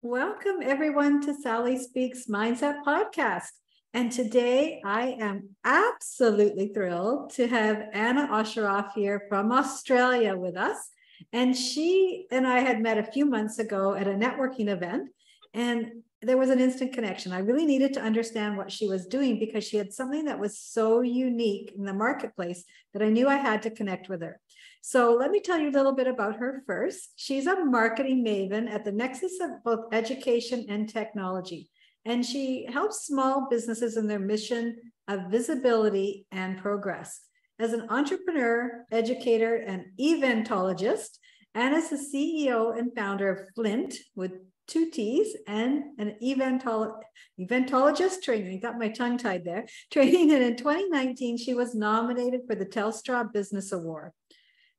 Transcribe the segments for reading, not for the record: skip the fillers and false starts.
Welcome everyone to Sally Speaks Mindset Podcast. And today I am absolutely thrilled to have Anna Osherov here from Australia with us. And she and I had met a few months ago at a networking event, and there was an instant connection. I really needed to understand what she was doing because she had something that was so unique in the marketplace that I knew I had to connect with her. So let me tell you a little bit about her first. She's a marketing maven at the nexus of both education and technology. And she helps small businesses in their mission of visibility and progress. As an entrepreneur, educator, and eventologist, Anna's the CEO and founder of Flintt with 2 T's and an eventologist training. Got my tongue tied there. Training, and in 2019, she was nominated for the Telstra Business Award.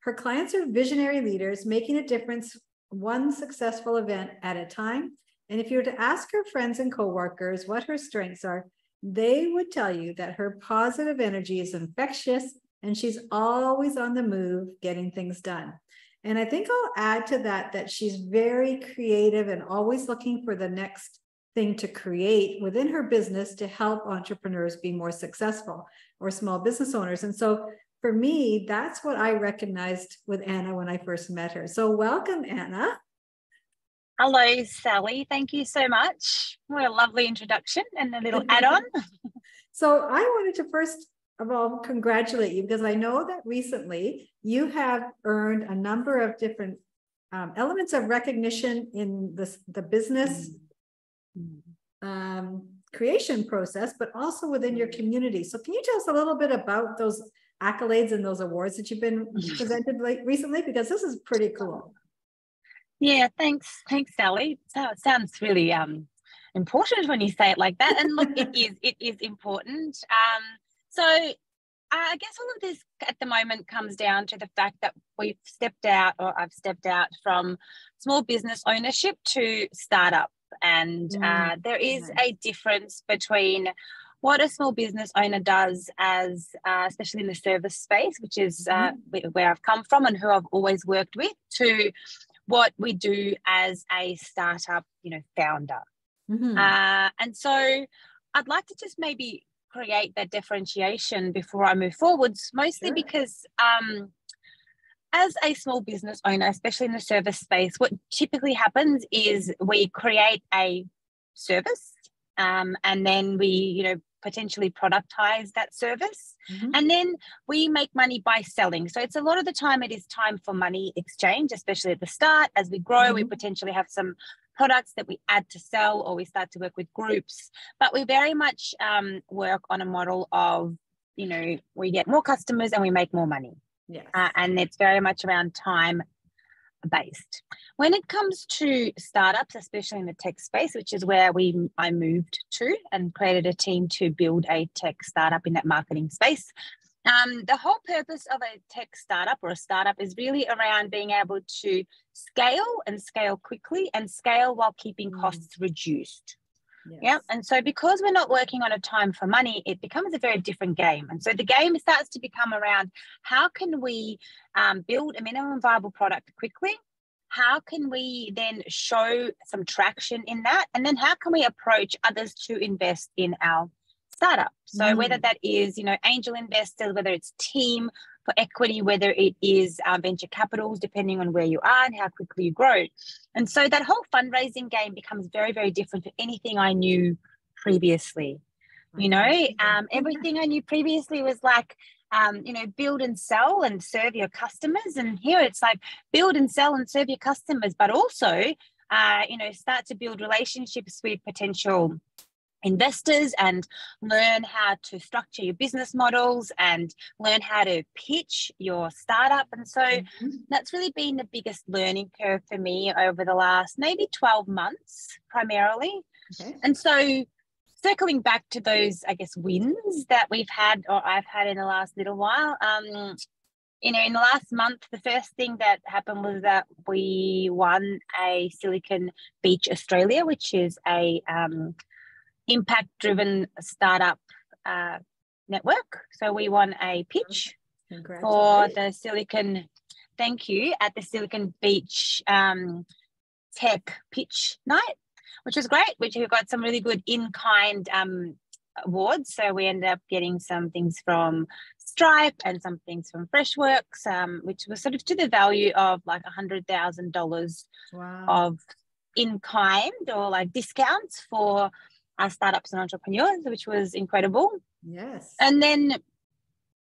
Her clients are visionary leaders making a difference one successful event at a time. And if you were to ask her friends and coworkers what her strengths are, they would tell you that her positive energy is infectious and she's always on the move getting things done. And I think I'll add to that that she's very creative and always looking for the next thing to create within her business to help entrepreneurs be more successful or small business owners. And so for me, that's what I recognized with Anna when I first met her. So welcome, Anna. Hello, Sally. Thank you so much. What a lovely introduction and a little add-on. So I wanted to first of all congratulate you because I know that recently you have earned a number of different elements of recognition in the business creation process, but also within your community. So can you tell us a little bit about those accolades and those awards that you've been presented recently? Because this is pretty cool. Yeah, thanks, Sally. So it sounds really important when you say it like that. And look, it is important. So I guess all of this at the moment comes down to the fact that I've stepped out from small business ownership to startup. And there is a difference between what a small business owner does as, especially in the service space, which is where I've come from and who I've always worked with, to what we do as a startup, founder. And so I'd like to just maybe create that differentiation before I move forwards, mostly because as a small business owner, especially in the service space, what typically happens is we create a service and then we, potentially productize that service. And then we make money by selling. So it's a lot of the time it is time for money exchange, especially at the start. As we grow, we potentially have some products that we add to sell or we start to work with groups. But we very much work on a model of, we get more customers and we make more money. Yes. And it's very much around time based. When it comes to startups, especially in the tech space, which is where I moved to and created a team to build a tech startup in that marketing space. The whole purpose of a tech startup or a startup is really around being able to scale quickly and scale while keeping costs reduced. Yes. Yeah. And so because we're not working on a time for money, it becomes a very different game. And so the game starts to become around how can we build a minimum viable product quickly? How can we then show some traction in that? And then how can we approach others to invest in our startup? So whether that is, angel investors, whether it's team for equity, whether it is venture capitals, depending on where you are and how quickly you grow. And so that whole fundraising game becomes very, very different to anything I knew previously. Everything I knew previously was like, build and sell and serve your customers. And here it's like build and sell and serve your customers, but also, start to build relationships with potential investors and learn how to structure your business models and learn how to pitch your startup. And so that's really been the biggest learning curve for me over the last maybe 12 months primarily. Okay. And so circling back to those, I guess, wins that we've had or I've had in the last little while, in the last month, the first thing that happened was that we won a Silicon Beach Australia, which is a impact-driven startup network. So we won a pitch for the Silicon, at the Silicon Beach Tech Pitch Night. which was great, which we got some really good in-kind awards. So we ended up getting some things from Stripe and some things from Freshworks, which was sort of to the value of like $100,000 of in-kind or like discounts for our startups and entrepreneurs, which was incredible. Yes. And then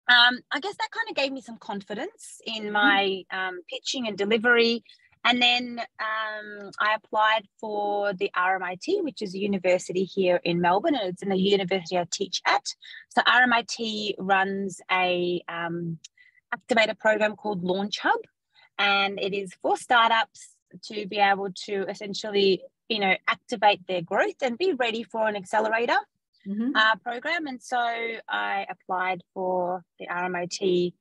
I guess that kind of gave me some confidence in my pitching and delivery. And then I applied for the RMIT, which is a university here in Melbourne, and it's in the university I teach at. So RMIT runs a activator program called Launch Hub, and it is for startups to be able to essentially, activate their growth and be ready for an accelerator program. And so I applied for the RMIT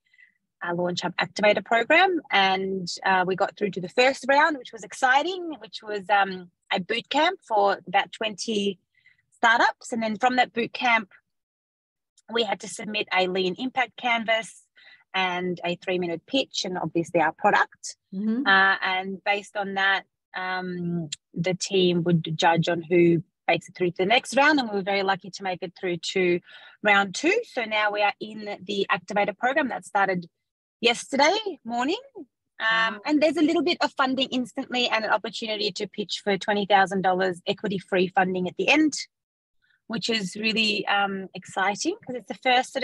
Launch Hub Activator program, and we got through to the first round, which was exciting, which was a boot camp for about 20 startups. And then from that boot camp, we had to submit a lean impact canvas and a 3-minute pitch, and obviously our product. And based on that, the team would judge on who makes it through to the next round, and we were very lucky to make it through to round 2. So now we are in the Activator program that started yesterday morning, and there's a little bit of funding instantly and an opportunity to pitch for $20,000 equity-free funding at the end, which is really exciting, because it's the first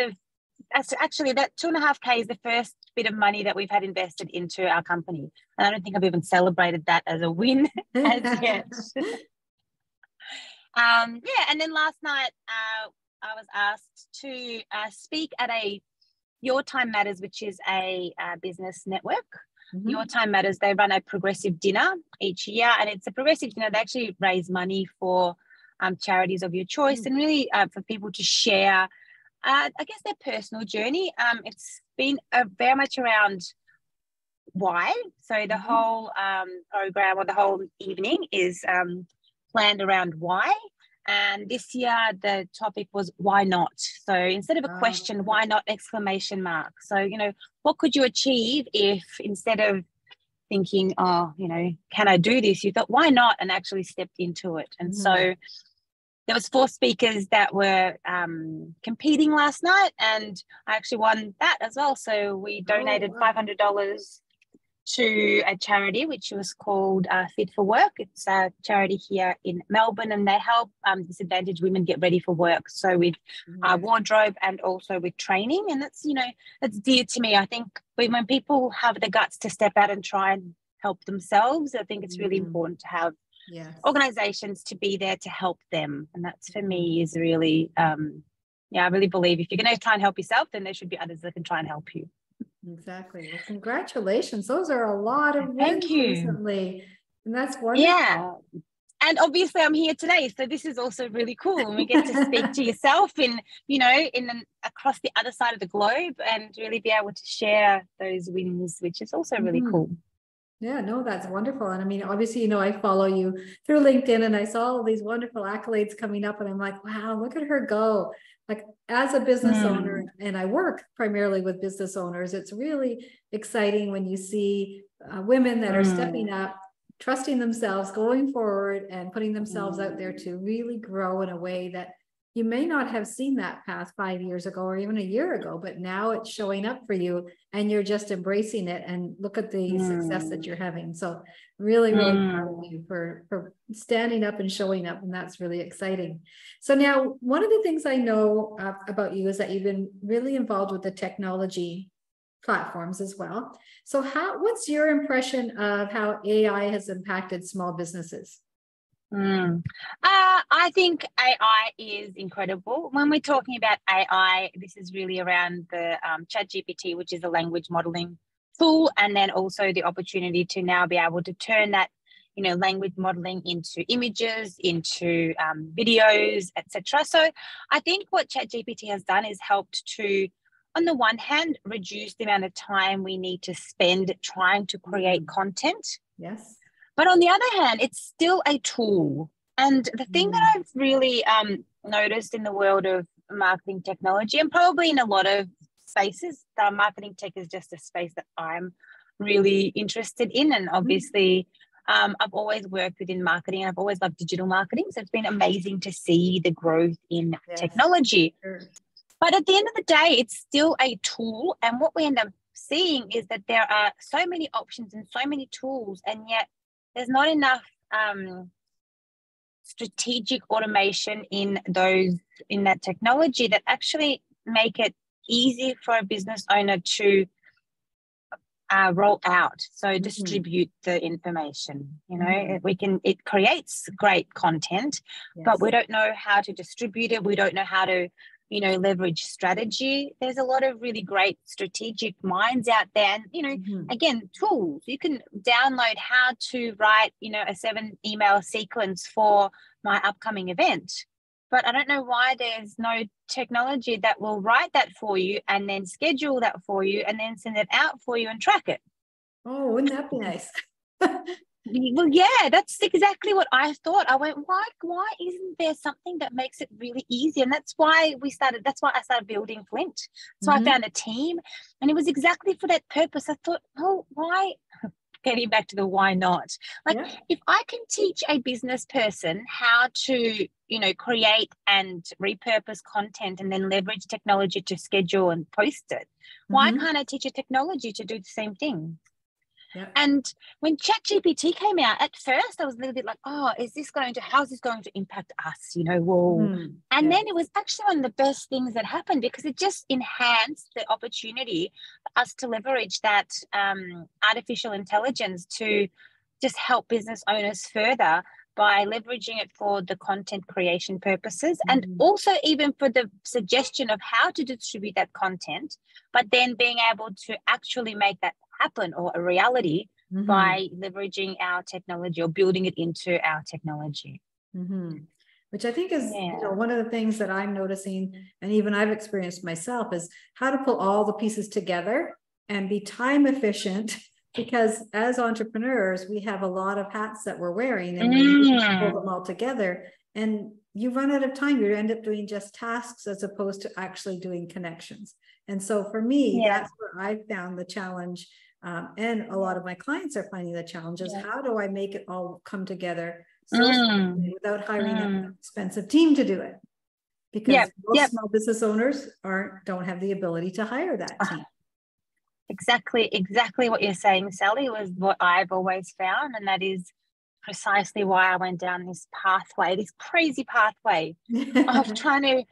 actually that 2.5K is the first bit of money that we've had invested into our company, and I don't think I've even celebrated that as a win as yet. And then last night I was asked to speak at Your Time Matters, which is a business network. Your Time Matters, they run a progressive dinner each year, and it's a progressive dinner. They actually raise money for charities of your choice, and really for people to share, I guess, their personal journey. It's been very much around why. So the whole program, or the whole evening, is planned around why. And this year the topic was why not. So instead of a question, why not exclamation mark. So, what could you achieve if instead of thinking, can I do this, you thought, why not, and actually stepped into it. And so there was 4 speakers that were competing last night, and I actually won that as well. So we donated $500 to a charity which was called Fit for Work. It's a charity here in Melbourne, and they help disadvantaged women get ready for work. So with wardrobe and also with training, and that's that's dear to me. I think when people have the guts to step out and try and help themselves, I think it's really important to have organizations to be there to help them, and that's for me is really I really believe if you're going to try and help yourself, then there should be others that can try and help you. Exactly. Well, congratulations. Those are a lot of wins recently. And that's wonderful. Yeah. And obviously I'm here today, so this is also really cool. And we get to speak to yourself across the other side of the globe, and really be able to share those wins, which is also really cool. Yeah, no, that's wonderful. And I mean, obviously, I follow you through LinkedIn, and I saw all these wonderful accolades coming up, and I'm like, wow, look at her go. Like, as a business owner, and I work primarily with business owners, it's really exciting when you see women that are stepping up, trusting themselves, going forward, and putting themselves out there to really grow in a way that you may not have seen that path 5 years ago or even a year ago, but now it's showing up for you, and you're just embracing it, and look at the success that you're having. So really, really proud of you for standing up and showing up, and that's really exciting. So now, one of the things I know about you is that you've been really involved with the technology platforms as well. So what's your impression of how AI has impacted small businesses? I think AI is incredible. When we're talking about AI, this is really around the ChatGPT, which is a language modeling tool, and then also the opportunity to now be able to turn that, language modeling into images, into videos, etc. So I think what ChatGPT has done is helped to, on the one hand, reduce the amount of time we need to spend trying to create content. Yes. But on the other hand, it's still a tool. And the thing that I've really noticed in the world of marketing technology, and probably in a lot of spaces, marketing tech is just a space that I'm really interested in. And obviously, I've always worked within marketing, and I've always loved digital marketing. So it's been amazing to see the growth in technology. Sure. But at the end of the day, it's still a tool. And what we end up seeing is that there are so many options and so many tools, and yet there's not enough strategic automation in that technology that actually make it easy for a business owner to roll out, so distribute the information. It creates great content, but we don't know how to distribute it. We don't know how to leverage strategy. There's a lot of really great strategic minds out there, and again, tools. You can download how to write a 7-email sequence for my upcoming event, but I don't know why there's no technology that will write that for you and then schedule that for you and then send it out for you and track it. Oh, wouldn't that be nice? Well, yeah, that's exactly what I thought. I went, why isn't there something that makes it really easy? And that's why I started building Flintt. So I found a team, and it was exactly for that purpose. I thought, why? Getting back to the why not? If I can teach a business person how to, create and repurpose content and then leverage technology to schedule and post it, why can't I teach a technology to do the same thing? Yep. And when ChatGPT came out, at first I was a little bit like, how's this going to impact us? Then it was actually one of the best things that happened, because it just enhanced the opportunity for us to leverage that artificial intelligence to just help business owners further by leveraging it for the content creation purposes, and also even for the suggestion of how to distribute that content, but then being able to actually make that happen or a reality by leveraging our technology or building it into our technology. Which I think is one of the things that I'm noticing, and even I've experienced myself, is how to pull all the pieces together and be time efficient, because as entrepreneurs, we have a lot of hats that we're wearing, and we need to pull them all together, and you run out of time. You end up doing just tasks as opposed to actually doing connections. And so for me, that's where I found the challenge. And a lot of my clients are finding the challenge is how do I make it all come together without hiring an expensive team to do it? Because most small business owners don't have the ability to hire that team. Exactly what you're saying, Sally, was what I've always found, and that is precisely why I went down this crazy pathway of trying to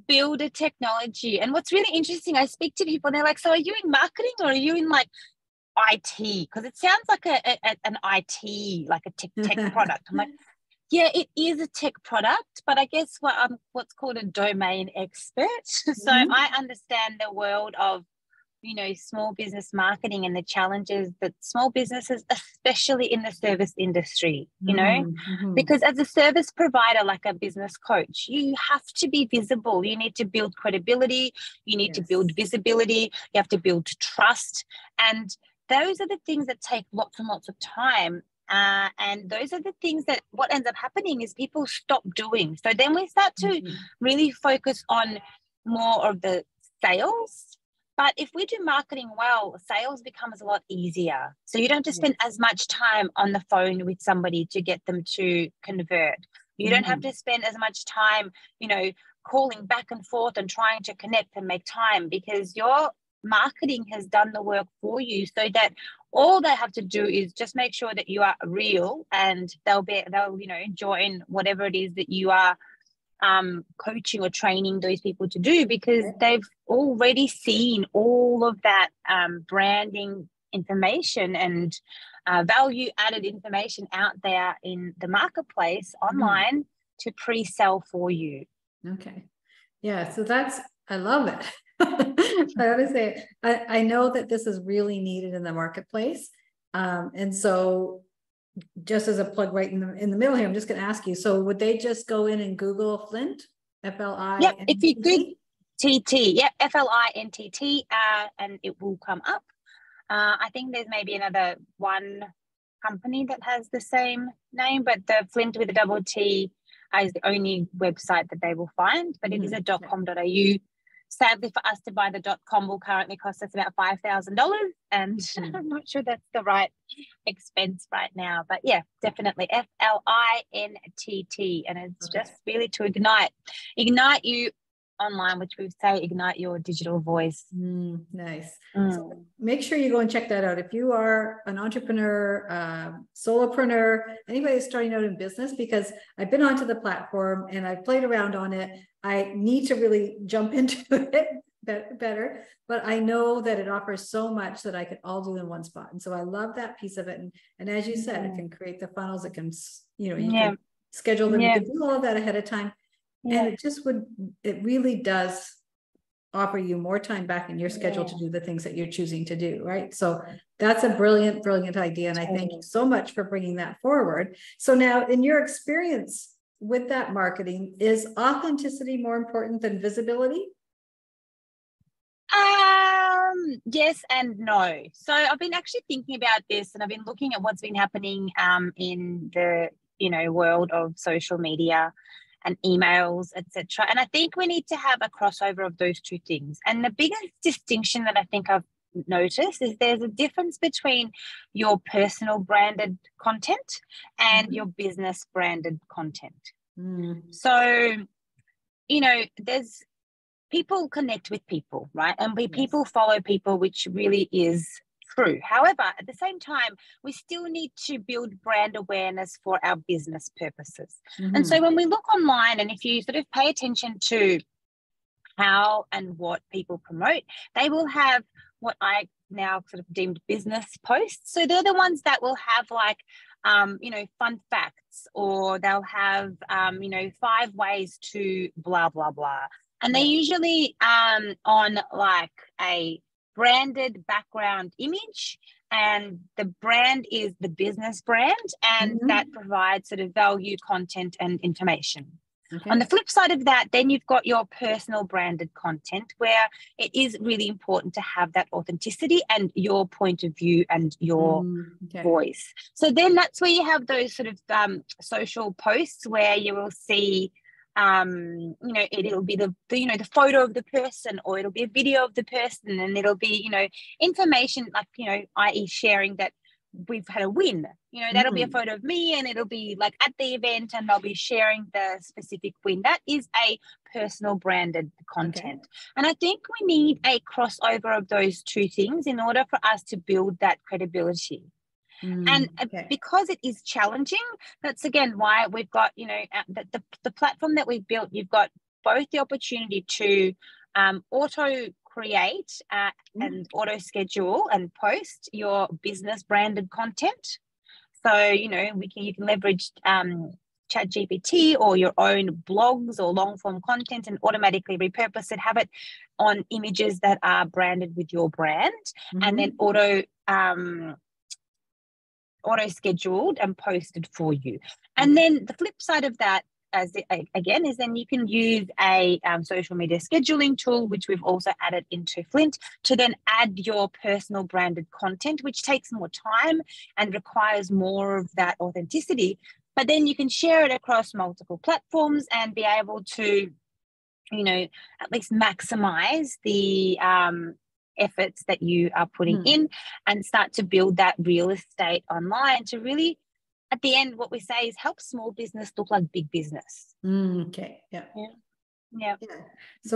build a technology. And what's really interesting, I speak to people and they're like, so are you in marketing or are you in like IT? Because it sounds like an IT, like a tech product. I'm like, yeah, it is a tech product, but I guess I'm what's called a domain expert. So I understand the world of small business marketing and the challenges that small businesses, especially in the service industry, because as a service provider, like a business coach, you have to be visible. You need to build credibility. You need to build visibility. You have to build trust. And those are the things that take lots and lots of time. And those are the things that what ends up happening is people stop doing. So then we start to really focus on more of the sales. But if we do marketing well, sales becomes a lot easier. So you don't have to spend as much time on the phone with somebody to get them to convert. You don't have to spend as much time, calling back and forth and trying to connect and make time, because your marketing has done the work for you, so that all they have to do is just make sure that you are real, and they'll join whatever it is that you are coaching or training those people to do, because they've already seen all of that branding information and value added information out there in the marketplace online to pre-sell for you. Okay. Yeah. So I love it. I gotta say, I know that this is really needed in the marketplace. And so just as a plug right in the middle here, I'm just going to ask you, so would they just go in and Google Flintt, F-L-I-N-T-T? Yep, if you could, TT, F-L-I-N-T-T, and it will come up. I think there's maybe another one company that has the same name, but the Flintt with a double T is the only website that they will find, but it is a .com.au. sadly for us to buy the .com will currently cost us about $5,000, and I'm not sure that's the right expense right now. But yeah, definitely FLINTT, and it's just really to ignite you online, which we say ignite your digital voice. Nice. So make sure you go and check that out. If you are an entrepreneur, solopreneur, anybody starting out in business, because I've been onto the platform and I've played around on it. I need to really jump into it better, but I know that it offers so much that I could all do in one spot. And so I love that piece of it. And as you said, it can create the funnels. It can, you can schedule them. You can do all of that ahead of time. And it really does offer you more time back in your schedule to do the things that you're choosing to do, right? So that's a brilliant, brilliant idea. And I thank you so much for bringing that forward. So now, in your experience with that marketing, is authenticity more important than visibility? Yes and no. So I've been actually thinking about this, and I've been looking at what's been happening in the world of social media and emails, etc. And I think we need to have a crossover of those two things. And the biggest distinction that I think I've noticed is there's a difference between your personal branded content and your business branded content. So, there's people connect with people, right? And people follow people, which really is true. However, at the same time, we still need to build brand awareness for our business purposes. And so when we look online, and if you sort of pay attention to how and what people promote, they will have what I now sort of deemed business posts. So they're the ones that will have like, fun facts, or they'll have, 5 ways to blah, blah, blah. And they're usually on like a branded background image, and the brand is the business brand, and that provides sort of value, content, and information. On the flip side of that, then you've got your personal branded content, where it is really important to have that authenticity and your point of view and your voice. So then that's where you have those sort of social posts where you will see it'll be the photo of the person, or it'll be a video of the person, and it'll be information like i.e. sharing that we've had a win. That'll be a photo of me, and it'll be like at the event, and I'll be sharing the specific win. That is a personal branded content. And I think we need a crossover of those two things in order for us to build that credibility. And because it is challenging, that's again why we've got, the platform that we've built, you've got both the opportunity to auto create and auto schedule and post your business branded content. So, you can leverage ChatGPT or your own blogs or long form content and automatically repurpose it, have it on images that are branded with your brand, and then auto scheduled and posted for you. And then the flip side of that is then you can use a social media scheduling tool, which we've also added into Flintt, to then add your personal branded content, which takes more time and requires more of that authenticity. But then you can share it across multiple platforms and be able to, at least maximize the efforts that you are putting in, and start to build that real estate online to really, at the end, what we say is help small business look like big business. So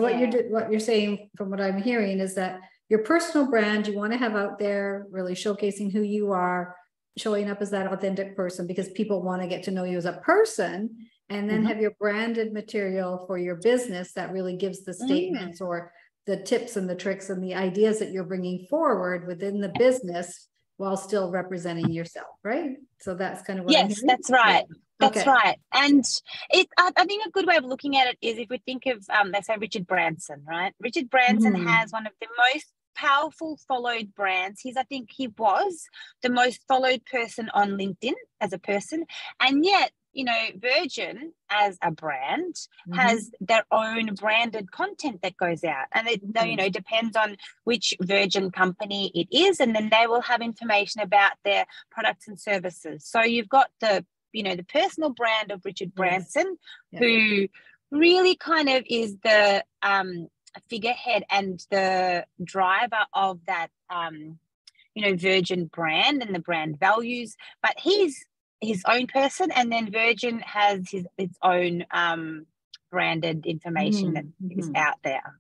what you're saying, from what I'm hearing, is that your personal brand, you want to have out there really showcasing who you are, showing up as that authentic person, because people want to get to know you as a person, and then have your branded material for your business that really gives the statements or the tips and the tricks and the ideas that you're bringing forward within the business while still representing yourself, right? So that's kind of what I'm hearing. That's right. That's right. And I think a good way of looking at it is if we think of, let's say, Richard Branson, right? Richard Branson has one of the most powerful followed brands. I think he was the most followed person on LinkedIn as a person. And yet, Virgin as a brand has their own branded content that goes out, and it depends on which Virgin company it is, and then they will have information about their products and services. So you've got the personal brand of Richard Branson, who really kind of is the figurehead and the driver of that, Virgin brand and the brand values, but he's his own person, and then Virgin has its own branded information that is out there.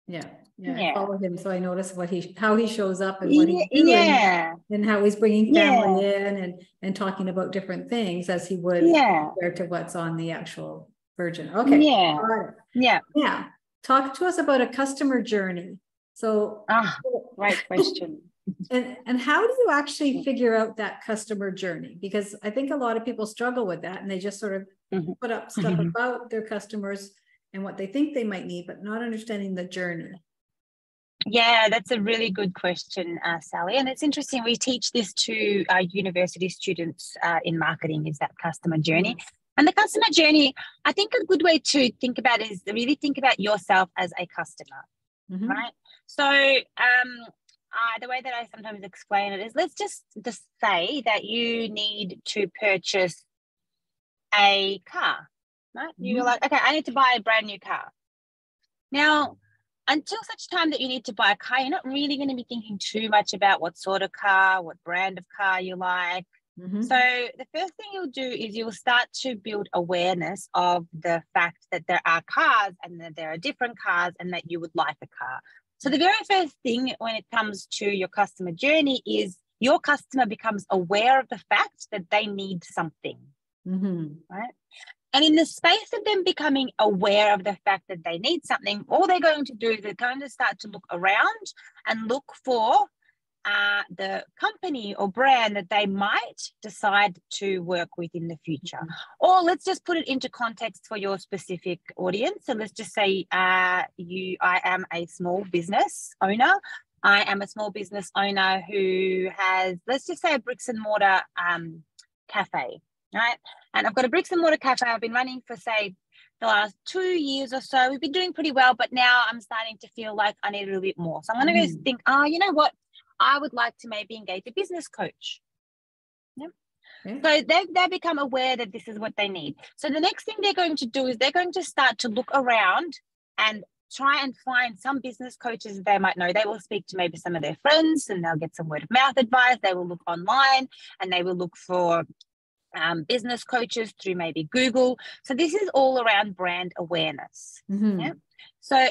Yeah. I follow him, so I notice how he shows up and what he's doing, and how he's bringing family in and talking about different things as he would compared to what's on the actual Virgin. Okay. Yeah. Talk to us about a customer journey. So, great question. And how do you actually figure out that customer journey? Because I think a lot of people struggle with that, and they just sort of put up stuff about their customers and what they think they might need, but not understanding the journey. Yeah, that's a really good question, Sally. And it's interesting. We teach this to our university students in marketing, is that customer journey. And the customer journey, I think a good way to think about it is to really think about yourself as a customer, right? So the way that I sometimes explain it is, let's just say that you need to purchase a car, right? You're like, okay, I need to buy a brand new car. Now, until such time that you need to buy a car, you're not really going to be thinking too much about what sort of car, what brand of car you like. So the first thing you'll do is you'll start to build awareness of the fact that there are cars and that there are different cars and that you would like a car. So the very first thing when it comes to your customer journey is your customer becomes aware of the fact that they need something, right? And in the space of them becoming aware of the fact that they need something, all they're going to do is they're going to start to look around and look for the company or brand that they might decide to work with in the future. Or let's just put it into context for your specific audience. So let's just say I am a small business owner. I am a small business owner who has, let's just say, a bricks and mortar cafe, right? And I've got a bricks and mortar cafe I've been running for, say, the last 2 years or so. We've been doing pretty well, but now I'm starting to feel like I need a little bit more. So I'm going to go think, you know what? I would like to maybe engage a business coach. So they've become aware that this is what they need. So the next thing they're going to do is they're going to start to look around and try and find some business coaches that they might know. They will speak to maybe some of their friends and they'll get some word of mouth advice. They will look online and they will look for business coaches through maybe Google. So this is all around brand awareness. So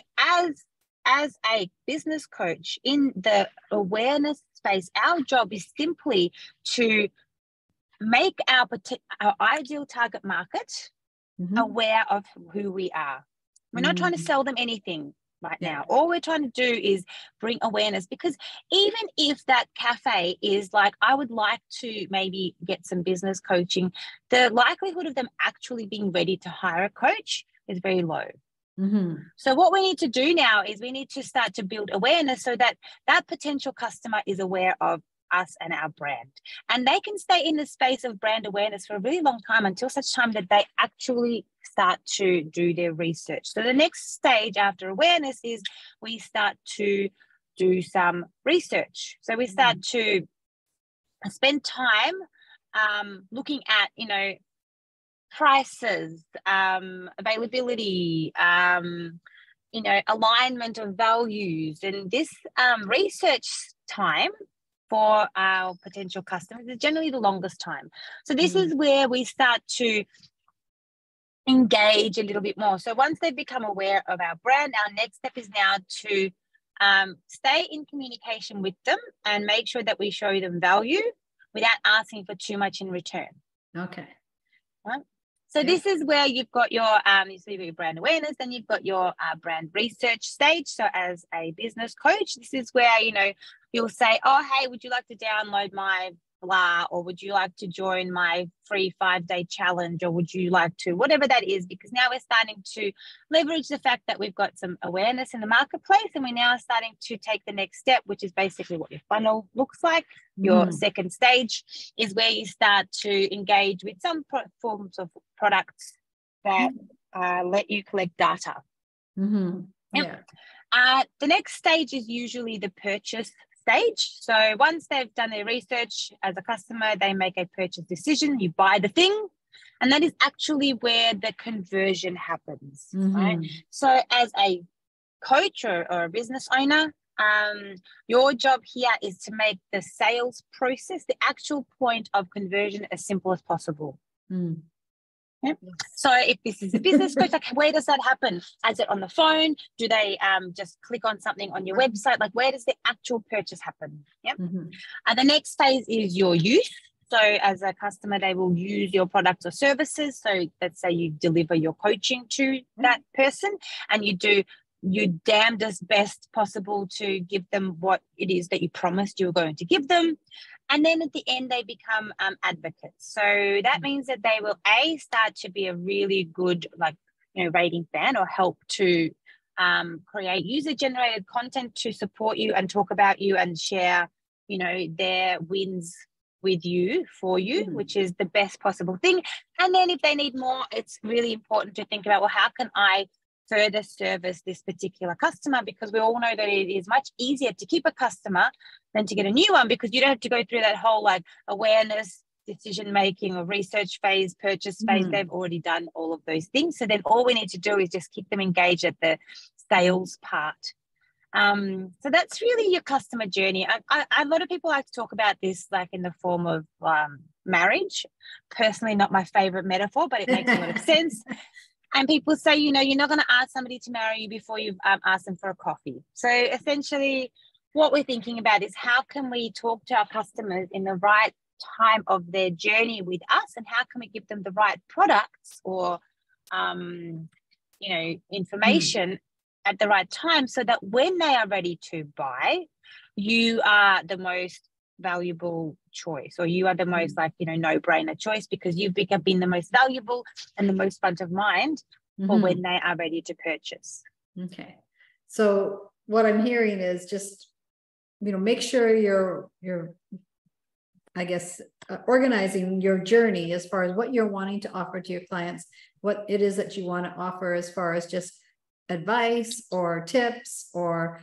as a business coach in the awareness space, our job is simply to make our ideal target market aware of who we are. We're not trying to sell them anything right now. All we're trying to do is bring awareness, because even if that cafe is like, I would like to maybe get some business coaching, the likelihood of them actually being ready to hire a coach is very low. So what we need to do now is we need to start to build awareness so that that potential customer is aware of us and our brand. And they can stay in the space of brand awareness for a really long time until such time that they actually start to do their research. So the next stage after awareness is we start to do some research. So we start to spend time looking at, prices, availability, alignment of values. And this research time for our potential customers is generally the longest time. So this is where we start to engage a little bit more. So once they've become aware of our brand, our next step is now to stay in communication with them and make sure that we show them value without asking for too much in return. Okay. Right? So this is where you've got your brand awareness, then you've got your brand research stage. So as a business coach, this is where, you'll say, oh, hey, would you like to download my blah, or would you like to join my free 5-day challenge, or would you like to, whatever that is, because now we're starting to leverage the fact that we've got some awareness in the marketplace, and we're now starting to take the next step, which is basically what your funnel looks like. Your second stage is where you start to engage with some forms of products that let you collect data. The next stage is usually the purchase stage. So once they've done their research as a customer, they make a purchase decision, you buy the thing, and that is actually where the conversion happens, right? So as a coach or a business owner, your job here is to make the sales process, the actual point of conversion, as simple as possible. Mm. Yep. So if this is a business coach, like where does that happen? Is it on the phone? Do they just click on something on your website? Like where does the actual purchase happen? Yep. The next phase is your use. So as a customer, they will use your products or services. So let's say you deliver your coaching to that person, and you do your damnedest best possible to give them what it is that you promised you were going to give them. And then at the end, they become advocates. So that means that they will start to be a really good, rating fan, or help to create user-generated content to support you and talk about you and share, their wins with you, for you, which is the best possible thing. And then if they need more, it's really important to think about, well, how can I further service this particular customer? Because we all know that it is much easier to keep a customer than to get a new one, because you don't have to go through that whole awareness, decision making, or research phase, purchase phase. They've already done all of those things. So then all we need to do is just keep them engaged at the sales part. So that's really your customer journey. A lot of people like to talk about this in the form of marriage. Personally, not my favorite metaphor, but it makes a lot of sense. And people say, you're not going to ask somebody to marry you before you've asked them for a coffee. So essentially what we're thinking about is, how can we talk to our customers in the right time of their journey with us, and how can we give them the right products or, information at the right time, so that when they are ready to buy, you are the most valuable choice, or you are the most no-brainer choice, because you've been the most valuable and the most front of mind for when they are ready to purchase. Okay. So what I'm hearing is just, make sure you're organizing your journey as far as what you're wanting to offer to your clients, what it is that you want to offer as far as just advice or tips or,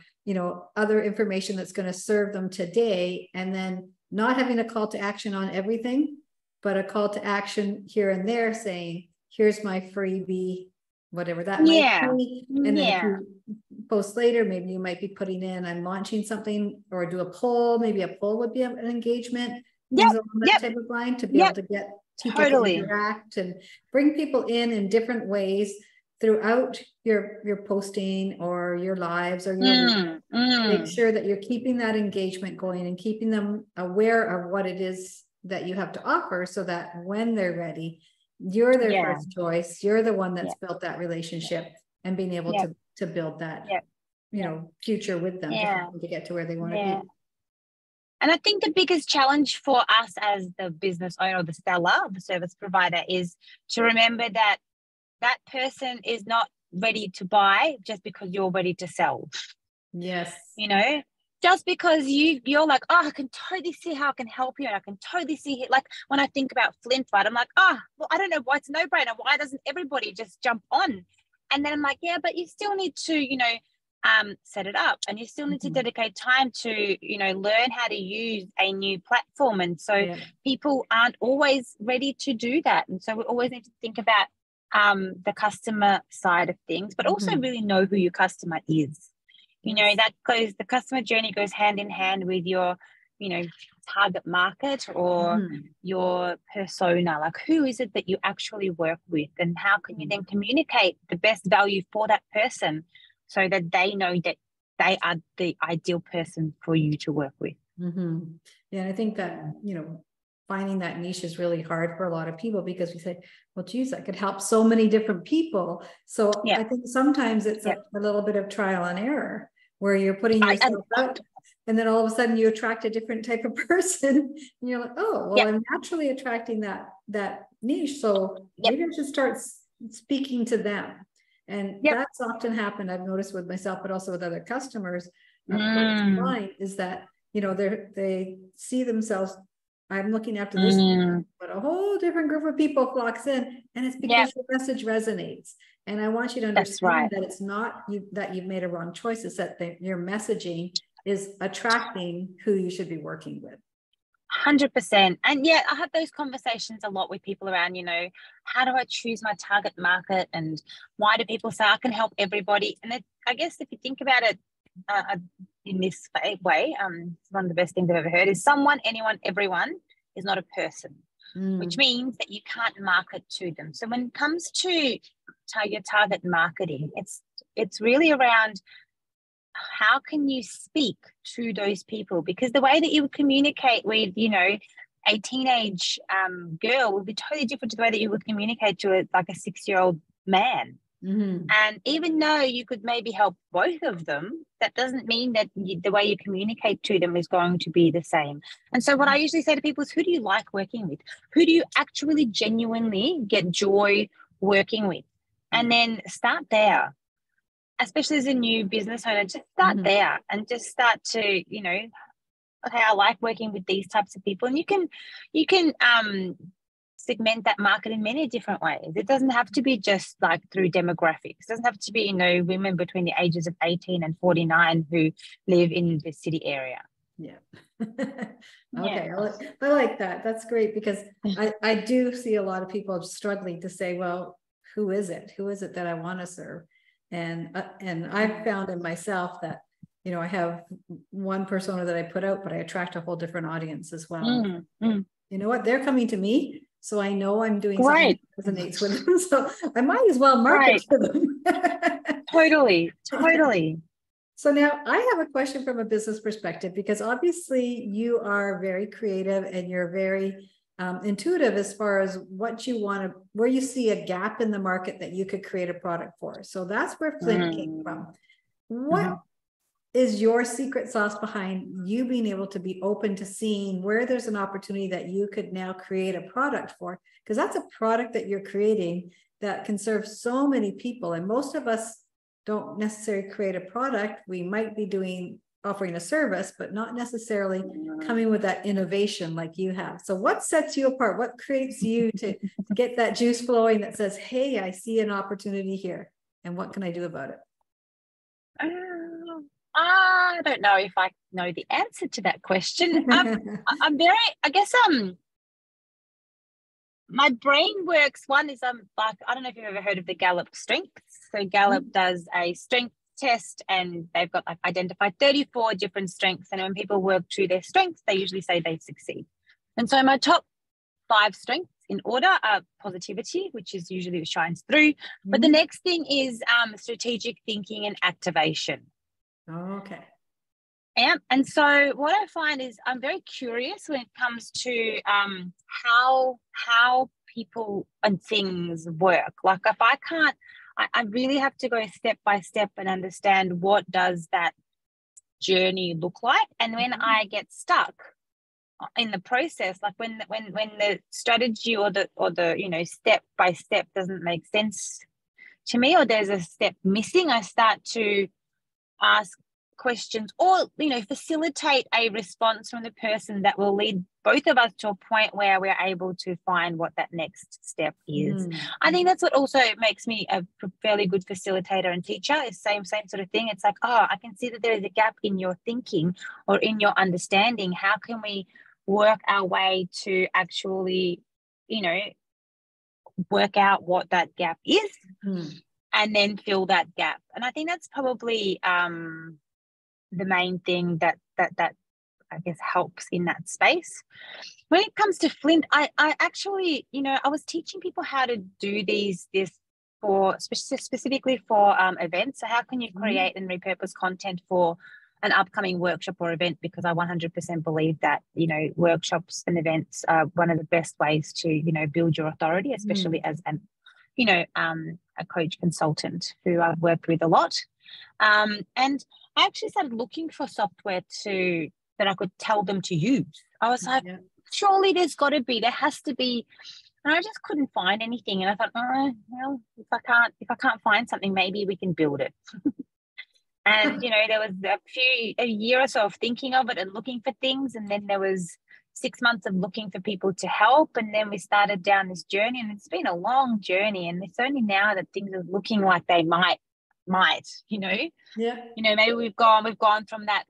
other information that's going to serve them today. And then not having a call to action on everything, but a call to action here and there saying, here's my freebie, whatever that might be. And then if you post later, maybe you might be putting in, I'm launching something, or do a poll. Maybe a poll would be an engagement. Things along that type of line, to be able to get people to interact and bring people in different ways throughout your posting or your lives or your make sure that you're keeping that engagement going and keeping them aware of what it is that you have to offer, so that when they're ready, you're their first choice. You're the one that's built that relationship and being able to build that future with them to get to where they want to be. And I think the biggest challenge for us as the business owner or the seller, the service provider, is to remember that that person is not ready to buy just because you're ready to sell. Yes. Just because you're like, oh, I can totally see how I can help you. And I can totally see it. Like when I think about Flintt, right, I'm like, well, I don't know why it's a no-brainer. Why doesn't everybody just jump on? And then I'm like, yeah, but you still need to, set it up, and you still need to dedicate time to, learn how to use a new platform. And so people aren't always ready to do that. And so we always need to think about the customer side of things, but also really know who your customer is. The customer journey goes hand in hand with your, target market or your persona. Like, who is it that you actually work with, and how can you then communicate the best value for that person, so that they know that they are the ideal person for you to work with. Yeah, I think that, finding that niche is really hard for a lot of people, because we say, well, geez, I could help so many different people. So I think sometimes it's a little bit of trial and error, where you're putting yourself out, and then all of a sudden you attract a different type of person, and you're like, oh, well, I'm naturally attracting that niche. So maybe I should start speaking to them. And that's often happened, I've noticed, with myself, but also with other customers. Mine is that, they see themselves, I'm looking after this, but a whole different group of people flocks in, and it's because your message resonates. And I want you to understand that it's not that you've made a wrong choice, it's that your messaging is attracting who you should be working with. 100%. And yeah, I have those conversations a lot with people around, how do I choose my target market, and why do people say I can help everybody? And I guess if you think about it in this way, one of the best things I've ever heard is someone, anyone, everyone is not a person, which means that you can't market to them. So when it comes to your target marketing, it's really around how can you speak to those people, because the way that you would communicate with, a teenage girl would be totally different to the way that you would communicate to a 6-year-old man. Mm-hmm. And even though you could maybe help both of them, that doesn't mean that the way you communicate to them is going to be the same. And so what I usually say to people is, who do you like working with? Who do you actually genuinely get joy working with? And then start there. Especially as a new business owner, just start there and just start to, okay, I like working with these types of people. And you can segment that market in many different ways. It doesn't have to be just through demographics. It doesn't have to be, women between the ages of 18 and 49 who live in the city area. Yeah. Okay. I like that. That's great, because I do see a lot of people struggling to say, well, who is it? Who is it that I want to serve? And I've found in myself that, I have one persona that I put out, but I attract a whole different audience as well. You know what? They're coming to me, so I know I'm doing something that resonates with them. So I might as well market to them. Totally. So now I have a question from a business perspective, because obviously you are very creative and you're very intuitive as far as what you want to, where you see a gap in the market that you could create a product for. So that's where Flintt came from. What is your secret sauce behind you being able to be open to seeing where there's an opportunity that you could now create a product for? Because that's a product that you're creating that can serve so many people. And most of us don't necessarily create a product. We might be offering a service, but not necessarily coming with that innovation like you have. So what sets you apart? What creates you to get that juice flowing that says, hey, I see an opportunity here, and what can I do about it? I don't know if I know the answer to that question. I'm very, I guess, my brain works. One is I don't know if you've ever heard of the Gallup strengths. So Gallup does a strength test, and they've got identified 34 different strengths. And when people work through their strengths, they usually say they succeed. And so my top 5 strengths in order are positivity, which is usually shines through. But the next thing is strategic thinking and activation. Okay. And so what I find is I'm very curious when it comes to how people and things work. Like if I can't, I really have to go step by step and understand what does that journey look like. And when I get stuck in the process, like when the strategy or the step by step doesn't make sense to me, or there's a step missing, I start to ask questions or facilitate a response from the person that will lead both of us to a point where we're able to find what that next step is. I think that's what also makes me a fairly good facilitator and teacher, is same sort of thing. It's like, I can see that there is a gap in your thinking or in your understanding. How can we work our way to actually work out what that gap is and then fill that gap? And I think that's probably the main thing that I guess helps in that space. When it comes to Flintt, I actually, I was teaching people how to do this for specifically for events. So how can you create and repurpose content for an upcoming workshop or event? Because I 100% believe that, workshops and events are one of the best ways to, build your authority, especially as a coach consultant who I've worked with a lot. And I actually started looking for software that I could tell them to use. I was like, surely there has to be, and I just couldn't find anything. And I thought, well, if I can't find something, maybe we can build it. And there was a year or so of thinking of it and looking for things, and then there was 6 months of looking for people to help, and then we started down this journey, and it's been a long journey, and it's only now that things are looking like they might, maybe we've gone from that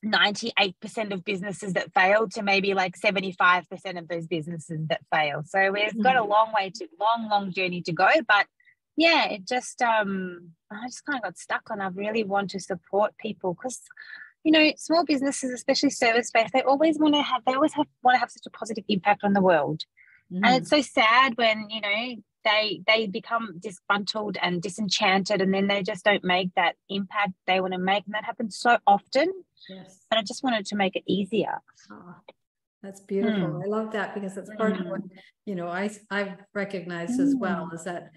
98% of businesses that fail to maybe like 75% of those businesses that fail. So we've got a long journey to go. But yeah, it just I just kind of got stuck on I really want to support people because, you know, small businesses, especially service-based, they always want to have such a positive impact on the world. And it's so sad when, you know, they become disgruntled and disenchanted, and then they just don't make that impact they want to make. And that happens so often. Yes. And I just wanted to make it easier. Oh, that's beautiful. I love that because that's part of what, you know, I've recognized as well is that,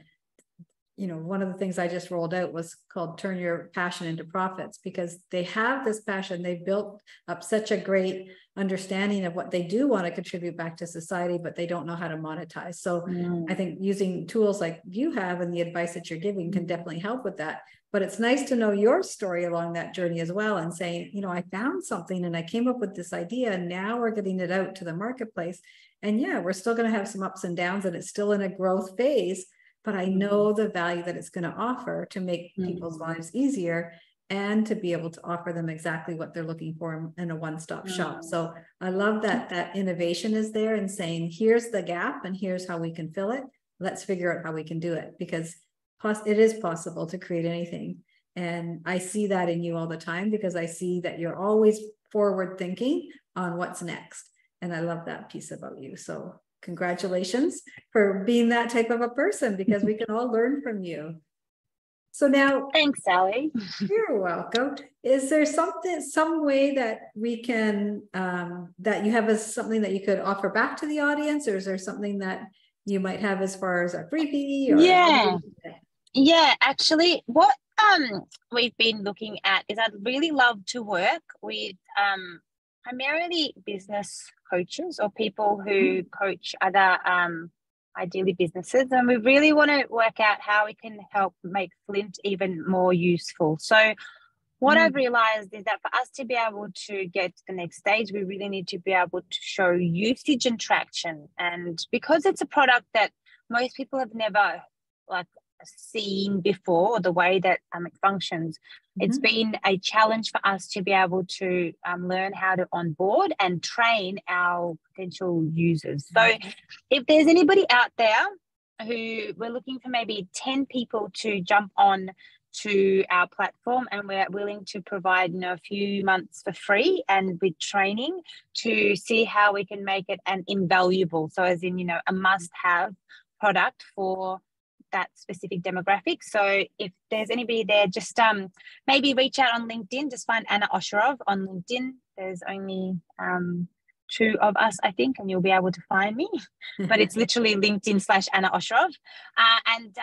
you know, one of the things I just rolled out was called Turn Your Passion into Profits, because they have this passion. They've built up such a great understanding of what they do want to contribute back to society, but they don't know how to monetize. So I think using tools like you have and the advice that you're giving can definitely help with that. But it's nice to know your story along that journey as well and saying, you know, I found something and I came up with this idea and now we're getting it out to the marketplace. And yeah, we're still going to have some ups and downs and it's still in a growth phase. But I know the value that it's going to offer to make people's lives easier and to be able to offer them exactly what they're looking for in a one-stop shop. So I love that that innovation is there and saying, here's the gap and here's how we can fill it. Let's figure out how we can do it, because it is possible to create anything. And I see that in you all the time because I see that you're always forward thinking on what's next. And I love that piece about you. So congratulations for being that type of a person, because we can all learn from you. So now, thanks, Sally. You're welcome. Is there some way that we can, that you have as something that you could offer back to the audience, or is there something that you might have as far as a freebie? Or yeah. Actually, what we've been looking at is I'd really love to work with primarily business coaches or people who coach other ideally businesses, and we really want to work out how we can help make Flintt even more useful. So what I've realized is that for us to be able to get to the next stage, we really need to be able to show usage and traction. And because it's a product that most people have never seen before, or the way that it functions, it's been a challenge for us to be able to learn how to onboard and train our potential users. So if there's anybody out there who we're looking for maybe 10 people to jump on to our platform, and we're willing to provide, you know, a few months for free and with training to see how we can make it an invaluable, so as in, you know, a must-have product for that specific demographic. So if there's anybody there, just maybe reach out on LinkedIn. Just find Anna Osherov on LinkedIn. There's only 2 of us, I think, and you'll be able to find me. But it's literally LinkedIn/Anna Osherov. And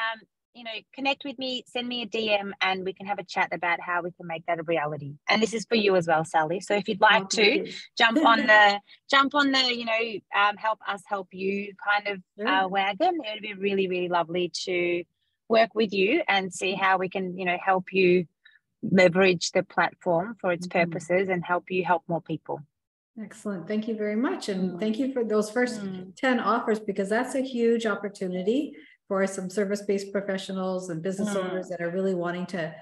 you know, connect with me, send me a DM, and we can have a chat about how we can make that a reality. And this is for you as well, Sally. So if you'd like to jump on the, you know, help us help you kind of wagon, it would be really, really lovely to work with you and see how we can, you know, help you leverage the platform for its purposes and help you help more people. Excellent. Thank you very much. And thank you for those first 10 offers, because that's a huge opportunity for some service-based professionals and business owners that are really wanting to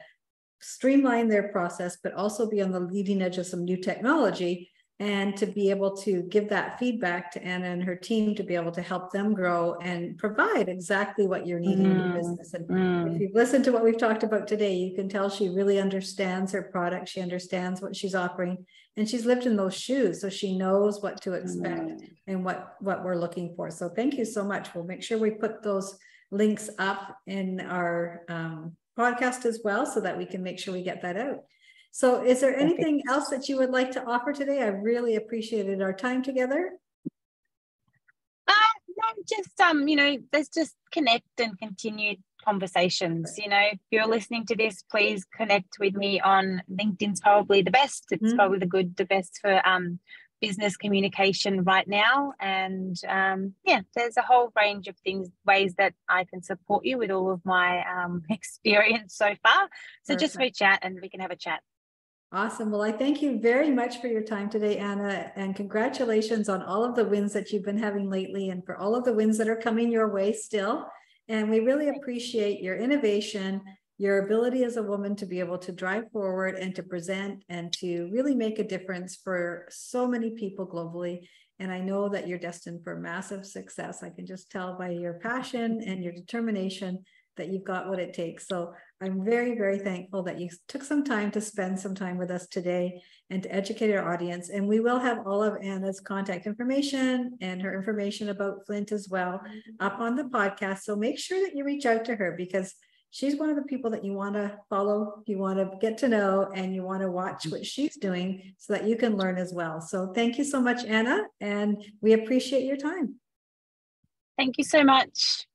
streamline their process, but also be on the leading edge of some new technology, and to be able to give that feedback to Anna and her team to be able to help them grow and provide exactly what you're needing in your business. And if you've listened to what we've talked about today, you can tell she really understands her product. She understands what she's offering, and she's lived in those shoes. So she knows what to expect and what we're looking for. So thank you so much. We'll make sure we put those links up in our podcast as well, so that we can make sure we get that out. So is there anything else that you would like to offer today? I really appreciated our time together. No, just you know, let's just connect and continue conversations. You know, if you're listening to this, please connect with me on LinkedIn's probably the best. It's probably the best for business communication right now. And yeah, there's a whole range of ways that I can support you with all of my experience so far. So just reach out and we can have a chat. Awesome. Well, I thank you very much for your time today, Anna, and congratulations on all of the wins that you've been having lately, and for all of the wins that are coming your way still. And we really appreciate your innovation your ability as a woman to be able to drive forward and to present and to really make a difference for so many people globally. And I know that you're destined for massive success. I can just tell by your passion and your determination that you've got what it takes. So I'm very, very thankful that you took some time to spend some time with us today and to educate our audience. And we will have all of Anna's contact information and her information about Flintt as well up on the podcast. So make sure that you reach out to her, because she's one of the people that you want to follow, you want to get to know, and you want to watch what she's doing so that you can learn as well. So thank you so much, Anna, and we appreciate your time. Thank you so much.